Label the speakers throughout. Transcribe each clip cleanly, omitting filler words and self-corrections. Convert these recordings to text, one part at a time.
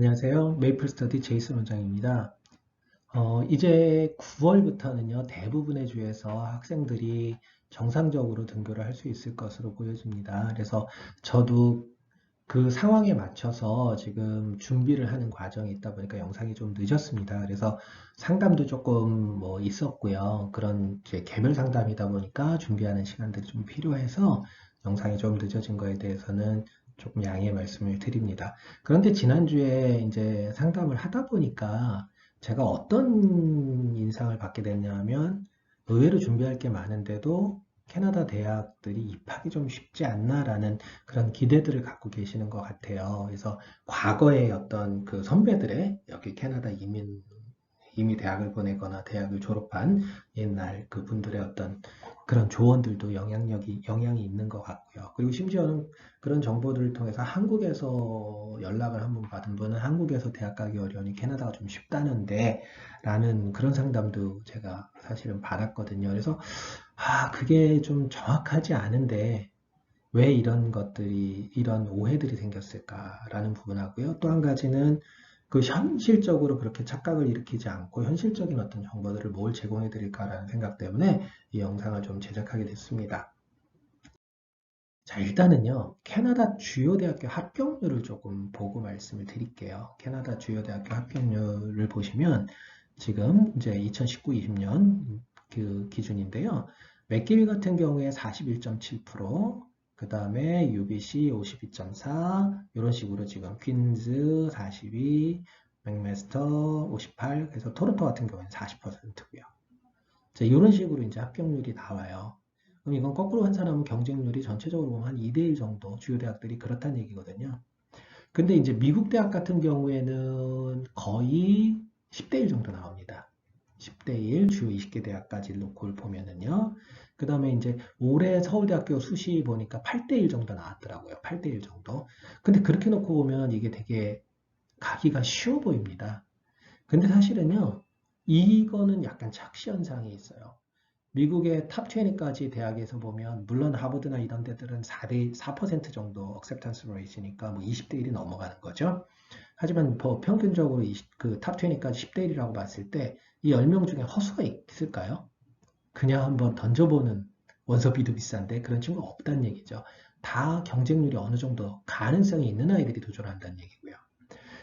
Speaker 1: 안녕하세요. 메이플 스터디 제이슨 원장입니다. 이제 9월부터는요, 대부분의 주에서 학생들이 정상적으로 등교를 할 수 있을 것으로 보여집니다. 그래서 저도 그 상황에 맞춰서 지금 준비를 하는 과정이 있다 보니까 영상이 좀 늦었습니다. 그래서 상담도 조금 뭐 있었고요. 그런 이제 개별 상담이다 보니까 준비하는 시간들이 좀 필요해서 영상이 좀 늦어진 거에 대해서는 조금 양해의 말씀을 드립니다. 그런데 지난주에 이제 상담을 하다 보니까 제가 어떤 인상을 받게 됐냐면 의외로 준비할 게 많은데도 캐나다 대학들이 입학이 좀 쉽지 않나라는 그런 기대들을 갖고 계시는 것 같아요. 그래서 과거의 어떤 그 선배들의 여기 캐나다 이미 대학을 보내거나 대학을 졸업한 옛날 그분들의 어떤 그런 조언들도 영향이 있는 것 같고요. 그리고 심지어는 그런 정보들을 통해서 한국에서 연락을 한번 받은 분은 한국에서 대학 가기 어려우니 캐나다가 좀 쉽다는데 라는 그런 상담도 제가 사실은 받았거든요. 그래서 그게 좀 정확하지 않은데 왜 이런 오해들이 생겼을까라는 부분하고요. 또 한 가지는 그 현실적으로 그렇게 착각을 일으키지 않고 현실적인 어떤 정보들을 뭘 제공해 드릴까라는 생각 때문에 이 영상을 좀 제작하게 됐습니다. 자, 일단은요, 캐나다 주요 대학교 합격률을 조금 보고 말씀을 드릴게요. 캐나다 주요 대학교 합격률을 보시면 지금 이제 2019-20년 그 기준인데요. 맥길 같은 경우에 41.7%, 그 다음에 UBC 52.4, 이런 식으로 지금 퀸즈 42, 맥마스터 58, 그래서 토론토 같은 경우에는 40%고요. 자, 이런 식으로 이제 합격률이 나와요. 그럼 이건 거꾸로 환산하면 경쟁률이 전체적으로 보면 한 2대1 정도 주요 대학들이 그렇다는 얘기거든요. 근데 이제 미국 대학 같은 경우에는 거의 10대1 정도 나옵니다. 10대1 주요 20개 대학까지 놓고 보면은요. 그 다음에 이제 올해 서울대학교 수시 보니까 8대1 정도 나왔더라고요. 8대1 정도. 근데 그렇게 놓고 보면 이게 되게 가기가 쉬워 보입니다. 근데 사실은요, 이거는 약간 착시 현상이 있어요. 미국의 탑 20까지 대학에서 보면 물론 하버드나 이런 데들은 4% 정도 억셉턴스 레이시니까 뭐 20대 1이 넘어가는 거죠. 하지만 뭐 평균적으로 그탑 20까지 10대 1이라고 봤을 때 이 10명 중에 허수가 있을까요? 그냥 한번 던져보는 원서비도 비싼데 그런 친구가 없다는 얘기죠. 다 경쟁률이 어느 정도 가능성이 있는 아이들이 도전한다는 얘기고요.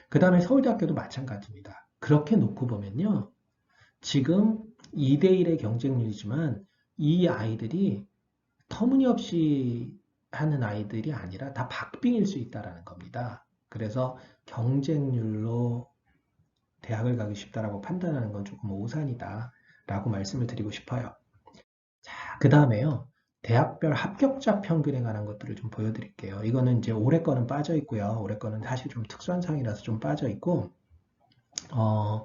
Speaker 1: 그 다음에 서울대학교도 마찬가지입니다. 그렇게 놓고 보면요. 지금 2대1의 경쟁률이지만 이 아이들이 터무니없이 하는 아이들이 아니라 다 박빙일 수 있다는 겁니다. 그래서 경쟁률로 대학을 가기 쉽다라고 판단하는 건 조금 오산이다라고 말씀을 드리고 싶어요. 자, 그 다음에요. 대학별 합격자 평균에 관한 것들을 좀 보여드릴게요. 이거는 이제 올해 거는 빠져 있고요. 올해 거는 사실 좀 특수한 상이라서 좀 빠져 있고, 어,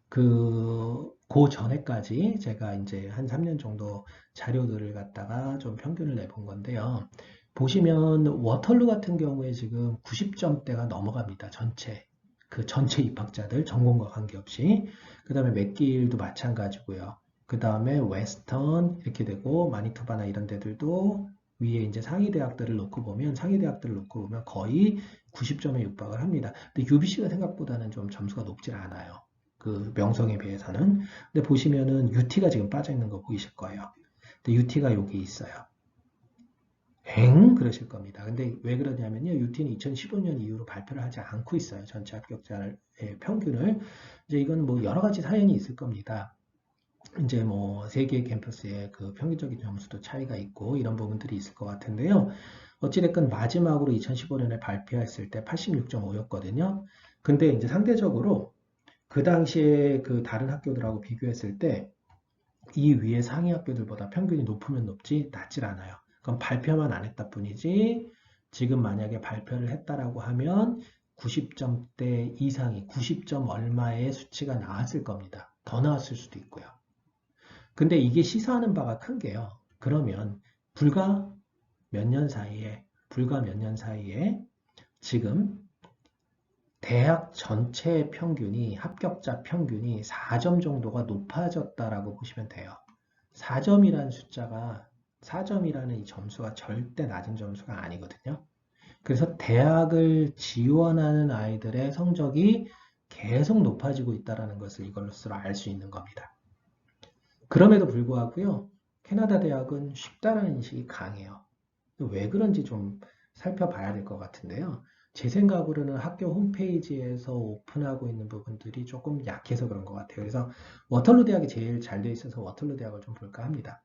Speaker 1: 그 전에까지 제가 이제 한 3년 정도 자료들을 갖다가 좀 평균을 내본 건데요. 보시면 워털루 같은 경우에 지금 90점대가 넘어갑니다. 전체 입학자들 전공과 관계없이. 그 다음에 맥길도 마찬가지고요. 그 다음에 웨스턴 이렇게 되고 마니토바나 이런 데들도 위에 이제 상위 대학들을 놓고 보면 거의 90점에 육박을 합니다. 근데 UBC가 생각보다는 좀 점수가 높질 않아요. 그 명성에 비해서는. 근데 보시면은 UT가 지금 빠져 있는 거 보이실 거예요. 근데 UT가 여기 있어요. 그러실 겁니다. 근데 왜 그러냐면요. UT는 2015년 이후로 발표를 하지 않고 있어요. 전체 합격자의 평균을. 이제 이건 뭐 여러 가지 사연이 있을 겁니다. 이제 뭐 세 개의 캠퍼스의 그 평균적인 점수도 차이가 있고 이런 부분들이 있을 것 같은데요. 어찌됐건 마지막으로 2015년에 발표했을 때 86.5였거든요. 근데 이제 상대적으로 그 당시에 그 다른 학교들하고 비교했을 때 이 위에 상위 학교들보다 평균이 높으면 높지 낮질 않아요. 그럼 발표만 안 했다 뿐이지 지금 만약에 발표를 했다라고 하면 90점대 이상이 90점 얼마의 수치가 나왔을 겁니다. 더 나왔을 수도 있고요. 근데 이게 시사하는 바가 큰 게요. 그러면 불과 불과 몇 년 사이에 지금 대학 전체 평균이 합격자 평균이 4점 정도가 높아졌다라고 보시면 돼요. 4점이라는 숫자가 4점이라는 이 점수가 절대 낮은 점수가 아니거든요. 그래서 대학을 지원하는 아이들의 성적이 계속 높아지고 있다는 것을 이걸로써 알 수 있는 겁니다. 그럼에도 불구하고요, 캐나다 대학은 쉽다는 인식이 강해요. 왜 그런지 좀 살펴봐야 될 것 같은데요. 제 생각으로는 학교 홈페이지에서 오픈하고 있는 부분들이 조금 약해서 그런 것 같아요. 그래서 워털루 대학이 제일 잘 돼 있어서 워털루 대학을 좀 볼까 합니다.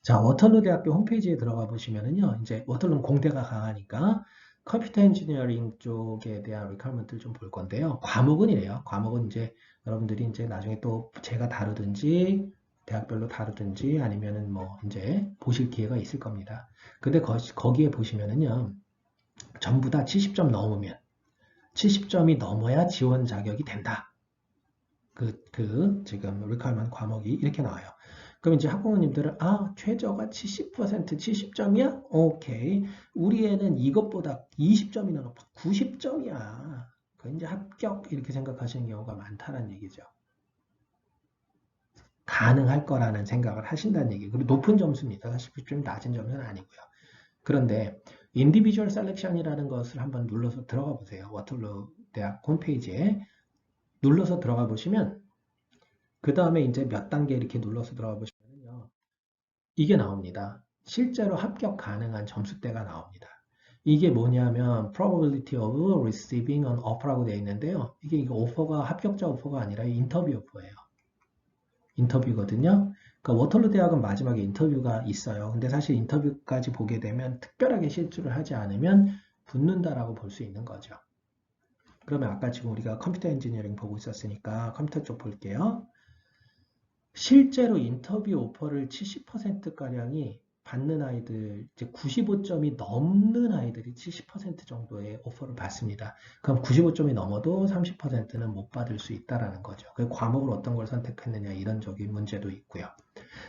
Speaker 1: 자, 워털루 대학교 홈페이지에 들어가 보시면은요, 이제 워털루는 공대가 강하니까 컴퓨터 엔지니어링 쪽에 대한 리퀘어먼트를 좀 볼 건데요. 과목은 이래요. 과목은 이제 여러분들이 이제 나중에 또 제가 다루든지 대학별로 다루든지 아니면은 뭐 이제 보실 기회가 있을 겁니다. 근데 거기에 보시면은요, 전부 다 70점 넘으면 70점이 넘어야 지원 자격이 된다. 지금 리퀘어먼트 과목이 이렇게 나와요. 그럼 이제 학부모님들은 최저가 70%, 70점이야? 오케이. 우리 애는 이것보다 20점이나 높아. 90점이야. 그 이제 합격 이렇게 생각하시는 경우가 많다는 얘기죠. 가능할 거라는 생각을 하신다는 얘기. 그리고 높은 점수입니다. 사실 좀 낮은 점수는 아니고요. 그런데 인디비주얼 셀렉션이라는 것을 한번 눌러서 들어가 보세요. 워털루 대학 홈페이지에 눌러서 들어가 보시면 그 다음에 이제 몇 단계 이렇게 눌러서 들어가 보시면요. 이게 나옵니다. 실제로 합격 가능한 점수대가 나옵니다. 이게 뭐냐면 probability of receiving an offer라고 되어 있는데요. 이게 오퍼가 합격자 오퍼가 아니라 인터뷰 오퍼예요. 인터뷰거든요. 그러니까 워털루 대학은 마지막에 인터뷰가 있어요. 근데 사실 인터뷰까지 보게 되면 특별하게 실수를 하지 않으면 붙는다라고 볼 수 있는 거죠. 그러면 아까 지금 우리가 컴퓨터 엔지니어링 보고 있었으니까 컴퓨터 쪽 볼게요. 실제로 인터뷰 오퍼를 70%가량이 받는 아이들, 이제 95점이 넘는 아이들이 70% 정도의 오퍼를 받습니다. 그럼 95점이 넘어도 30%는 못 받을 수 있다라는 거죠. 그 과목을 어떤 걸 선택했느냐 이런 적인 문제도 있고요.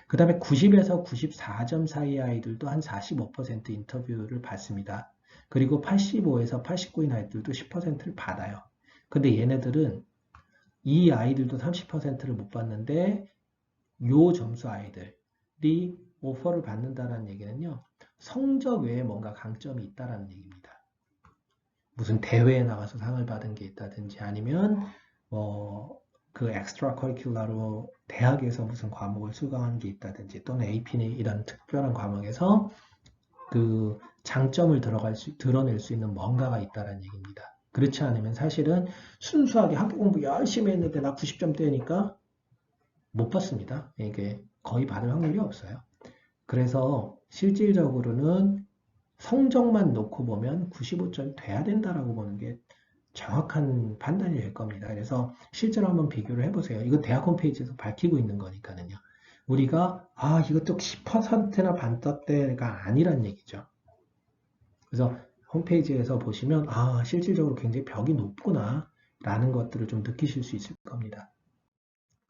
Speaker 1: 그 다음에 90에서 94점 사이의 아이들도 한 45% 인터뷰를 받습니다. 그리고 85에서 89인 아이들도 10%를 받아요. 근데 얘네들은 이 아이들도 30%를 못 받는데 요 점수 아이들이 오퍼를 받는다는 얘기는요. 성적 외에 뭔가 강점이 있다라는 얘기입니다. 무슨 대회에 나가서 상을 받은 게 있다든지 아니면 그 엑스트라 커리큘러로 대학에서 무슨 과목을 수강한 게 있다든지 또는 AP니 이런 특별한 과목에서 그 장점을 드러낼 수 있는 뭔가가 있다라는 얘기입니다. 그렇지 않으면 사실은 순수하게 학교 공부 열심히 했는데 나 90점대니까 못 받습니다. 이게 거의 받을 확률이 없어요. 그래서 실질적으로는 성적만 놓고 보면 95점이 돼야 된다라고 보는 게 정확한 판단이 될 겁니다. 그래서 실제로 한번 비교를 해보세요. 이거 대학 홈페이지에서 밝히고 있는 거니까요. 우리가 이것도 10%나 반떴대가 아니란 얘기죠. 그래서 홈페이지에서 보시면 실질적으로 굉장히 벽이 높구나 라는 것들을 좀 느끼실 수 있을 겁니다.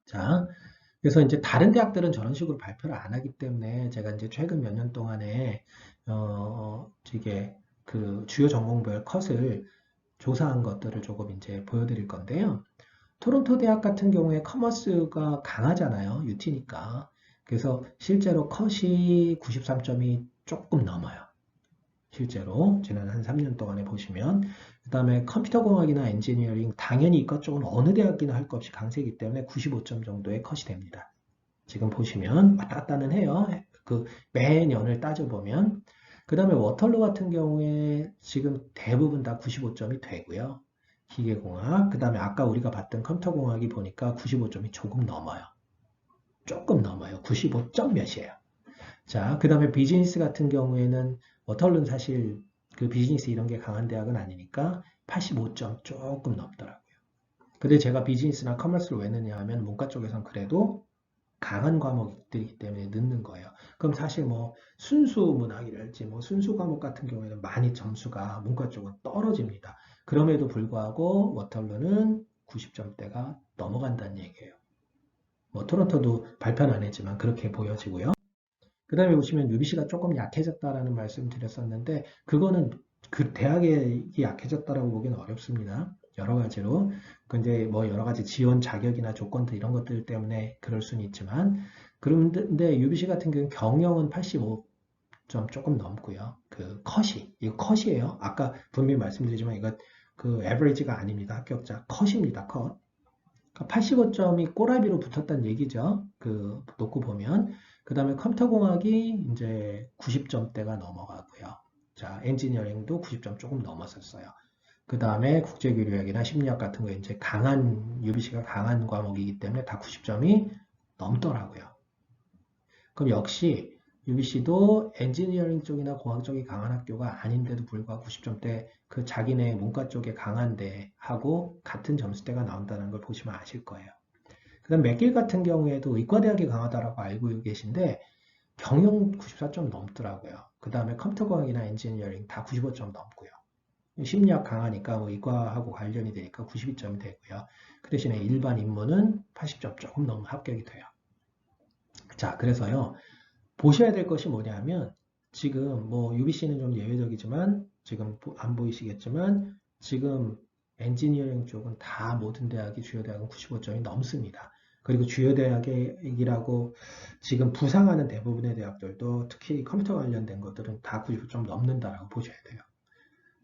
Speaker 1: 자, 그래서 이제 다른 대학들은 저런 식으로 발표를 안 하기 때문에 제가 이제 최근 몇 년 동안에 이게 그 주요 전공별 컷을 조사한 것들을 조금 이제 보여드릴 건데요. 토론토 대학 같은 경우에 커머스가 강하잖아요. UT니까. 그래서 실제로 컷이 93점이 조금 넘어요. 실제로 지난 한 3년 동안에 보시면 그 다음에 컴퓨터공학이나 엔지니어링 당연히 이과 쪽은 어느 대학이나 할 것 없이 강세이기 때문에 95점 정도의 컷이 됩니다. 지금 보시면 왔다 갔다는 해요. 그 매년을 따져보면 그 다음에 워털루 같은 경우에 지금 대부분 다 95점이 되고요. 기계공학, 그 다음에 아까 우리가 봤던 컴퓨터공학이 보니까 95점이 조금 넘어요. 조금 넘어요. 95점 몇이에요. 자, 그 다음에 비즈니스 같은 경우에는 워털루는 사실 그 비즈니스 이런 게 강한 대학은 아니니까 85점 조금 넘더라고요. 근데 제가 비즈니스나 커머스를 왜 넣냐 하면 문과 쪽에선 그래도 강한 과목들이기 때문에 넣는 거예요. 그럼 사실 뭐 순수 문학이랄지 뭐 순수 과목 같은 경우에는 많이 점수가 문과 쪽은 떨어집니다. 그럼에도 불구하고 워털루는 90점대가 넘어간다는 얘기예요. 뭐 토론토도 발표는 안 했지만 그렇게 보여지고요. 그 다음에 보시면 UBC가 조금 약해졌다라는 말씀 드렸었는데 그거는 그 대학이 약해졌다라고 보기는 어렵습니다. 여러 가지로. 근데 뭐 여러 가지 지원 자격이나 조건들 이런 것들 때문에 그럴 수는 있지만 그런데 UBC 같은 경우는 경영은 85 90점 조금 넘고요. 그 이거 컷이에요. 아까 분명히 말씀드리지만 이거 그 에버리지가 아닙니다. 합격자 컷입니다. 컷. 85점이 꼬라비로 붙었다는 얘기죠. 그 놓고 보면 그 다음에 컴퓨터공학이 이제 90점대가 넘어가고요. 자, 엔지니어링도 90점 조금 넘었었어요. 그 다음에 국제교류학이나 심리학 같은 거 이제 UBC가 강한 과목이기 때문에 다 90점이 넘더라고요. 그럼 역시 UBC도 엔지니어링 쪽이나 공학 쪽이 강한 학교가 아닌데도 불구하고 90점대 그 자기네 문과 쪽에 강한데 하고 같은 점수대가 나온다는 걸 보시면 아실 거예요. 그 다음 맥길 같은 경우에도 의과대학이 강하다라고 알고 계신데 경영 94점 넘더라고요. 그 다음에 컴퓨터공학이나 엔지니어링 다 95점 넘고요. 심리학 강하니까 뭐 이과하고 관련이 되니까 92점이 되고요. 그 대신에 일반 인문은 80점 조금 넘으면 합격이 돼요. 자, 그래서요. 보셔야 될 것이 뭐냐면 지금 뭐 UBC는 좀 예외적이지만 지금 안 보이시겠지만 지금 엔지니어링 쪽은 다 모든 대학이 주요 대학은 95점이 넘습니다. 그리고 주요 대학이라고 지금 부상하는 대부분의 대학들도 특히 컴퓨터 관련된 것들은 다 95점 넘는다라고 보셔야 돼요.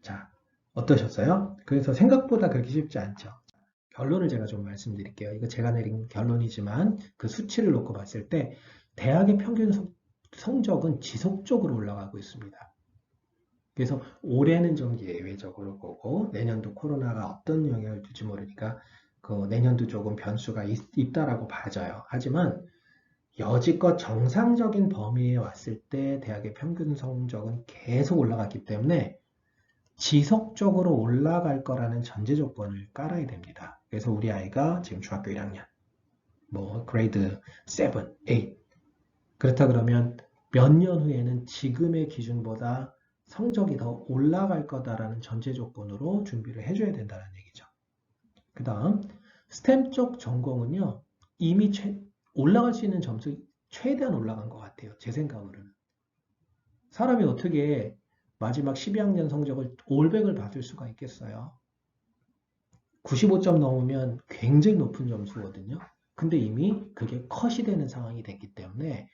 Speaker 1: 자, 어떠셨어요? 그래서 생각보다 그렇게 쉽지 않죠. 결론을 제가 좀 말씀드릴게요. 이거 제가 내린 결론이지만 그 수치를 놓고 봤을 때 대학의 평균 성적은 지속적으로 올라가고 있습니다. 그래서 올해는 좀 예외적으로 보고 내년도 코로나가 어떤 영향을 줄지 모르니까 그 내년도 조금 변수가 있다라고 봐져요. 하지만 여지껏 정상적인 범위에 왔을 때 대학의 평균 성적은 계속 올라갔기 때문에 지속적으로 올라갈 거라는 전제 조건을 깔아야 됩니다. 그래서 우리 아이가 지금 중학교 1학년, 뭐 그레이드 7, 8 그렇다 그러면 몇 년 후에는 지금의 기준보다 성적이 더 올라갈 거다라는 전제 조건으로 준비를 해줘야 된다는 얘기죠. 그 다음 스템 쪽 전공은요 이미 올라갈 수 있는 점수 최대한 올라간 것 같아요. 제 생각으로는. 사람이 어떻게 마지막 12학년 성적을 올백을 받을 수가 있겠어요. 95점 넘으면 굉장히 높은 점수거든요. 근데 이미 그게 컷이 되는 상황이 됐기 때문에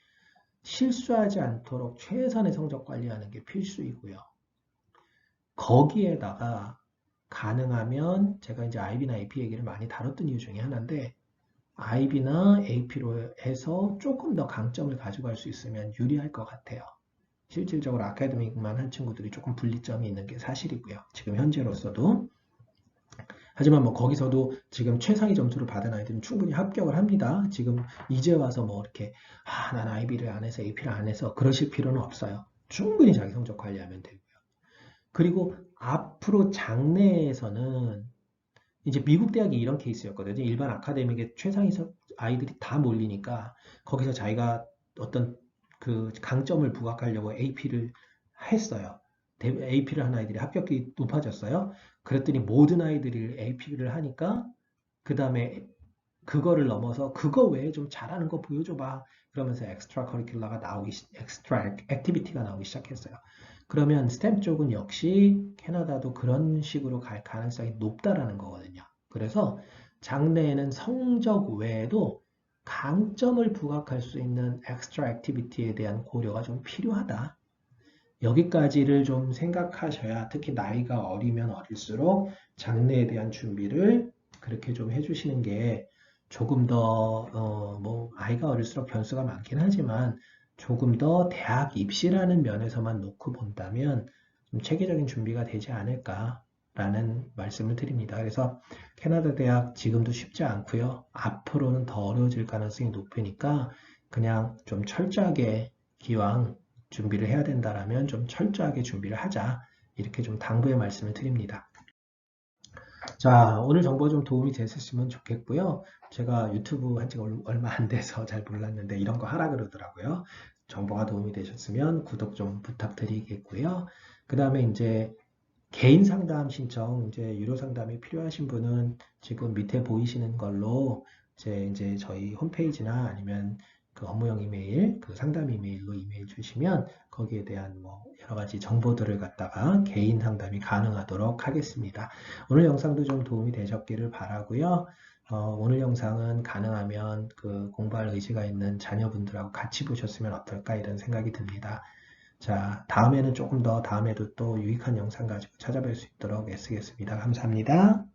Speaker 1: 실수하지 않도록 최선의 성적 관리하는 게 필수이고요. 거기에다가 가능하면 제가 이제 IB나 AP 얘기를 많이 다뤘던 이유 중에 하나인데 IB나 AP로 해서 조금 더 강점을 가져갈 수 있으면 유리할 것 같아요. 실질적으로 아카데믹만 한 친구들이 조금 분리점이 있는 게 사실이고요. 지금 현재로서도. 하지만 뭐 거기서도 지금 최상위 점수를 받은 아이들은 충분히 합격을 합니다. 지금 이제 와서 뭐 이렇게 난 IB를 안 해서 AP를 안 해서 그러실 필요는 없어요. 충분히 자기 성적 관리하면 되고요. 그리고 앞으로 장래에서는 이제 미국 대학이 이런 케이스였거든요. 일반 아카데믹에 최상위 아이들이 다 몰리니까 거기서 자기가 어떤 그 강점을 부각하려고 AP를 했어요. AP를 한 아이들이 합격이 높아졌어요. 그랬더니 모든 아이들이 AP를 하니까 그 다음에 그거를 넘어서 그거 외에 좀 잘하는 거 보여줘봐. 그러면서 엑스트라 액티비티가 나오기 시작했어요. 그러면 스템 쪽은 역시 캐나다도 그런 식으로 갈 가능성이 높다라는 거거든요. 그래서 장래에는 성적 외에도 강점을 부각할 수 있는 엑스트라 액티비티에 대한 고려가 좀 필요하다. 여기까지를 좀 생각하셔야 특히 나이가 어리면 어릴수록 장래에 대한 준비를 그렇게 좀 해주시는 게 조금 더, 뭐, 아이가 어릴수록 변수가 많긴 하지만 조금 더 대학 입시라는 면에서만 놓고 본다면 좀 체계적인 준비가 되지 않을까라는 말씀을 드립니다. 그래서 캐나다 대학 지금도 쉽지 않고요. 앞으로는 더 어려워질 가능성이 높으니까 그냥 좀 철저하게 기왕 준비를 해야 된다라면 좀 철저하게 준비를 하자. 이렇게 좀 당부의 말씀을 드립니다. 자, 오늘 정보 좀 도움이 됐으면 좋겠고요. 제가 유튜브 한 지가 얼마 안 돼서 잘 몰랐는데 이런 거 하라 그러더라고요. 정보가 도움이 되셨으면 구독 좀 부탁드리겠고요. 그 다음에 이제 개인 상담 신청, 이제 유료 상담이 필요하신 분은 지금 밑에 보이시는 걸로 이제 저희 홈페이지나 아니면 그 업무용 이메일, 그 상담 이메일로 이메일 주시면 거기에 대한 뭐 여러 가지 정보들을 갖다가 개인 상담이 가능하도록 하겠습니다. 오늘 영상도 좀 도움이 되셨기를 바라고요. 오늘 영상은 가능하면 그 공부할 의지가 있는 자녀분들하고 같이 보셨으면 어떨까 이런 생각이 듭니다. 자, 다음에는 조금 더 다음에도 또 유익한 영상 가지고 찾아뵐 수 있도록 애쓰겠습니다. 감사합니다.